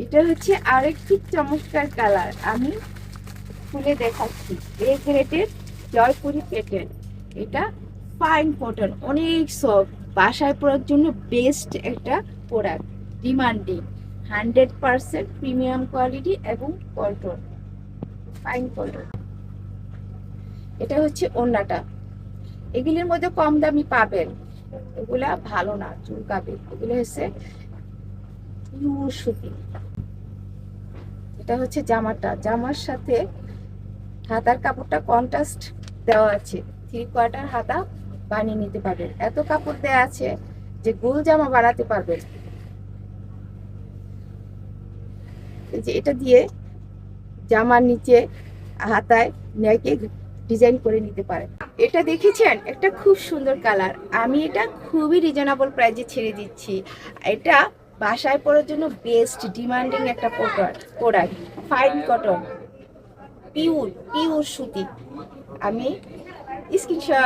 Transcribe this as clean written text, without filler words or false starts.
এটা হচ্ছে আরেকটি চমৎকার কালার, আমি খুলে দেখাচ্ছি। এ গ্রেডের জয়পুরি প্যাটার্ন। এটা ফাইন কটন, অনেক সফট, বাসায় পরার জন্য বেস্ট একটা প্রোডাক্ট। ডিমান্ডিং, 100% প্রিমিয়াম কোয়ালিটি এবং কটন, ফাইন কটন। এটা হচ্ছে ওড়নাটা। এগুলির মধ্যে কম দামি পাবেন, এগুলা ভালো না, চুলকাবে। এগুলো হচ্ছে পিওর সুতি। এটা হচ্ছে জামাটা, জামার সাথে হাতার কাপড়টা কন্ট্রাস্ট দেওয়া আছে, 3/4 হাতা বানিয়ে নিতে পারবেন। এত কাপড় দেওয়া আছে যে গোল জামা বানাতে পারবেন। এই যে এটা দিয়ে জামার নিচে হাতায় নেকে ডিজাইন করে নিতে পারেন। এটা দেখেছেন, একটা খুব সুন্দর কালার। আমি এটা খুবই রিজনেবল প্রাইসে ছেড়ে দিচ্ছি। এটা বাসায় পরার জন্য বেস্ট ডিমান্ডিং একটা product, fine cotton, pure pure সুতি। আমি স্ক্রিনশট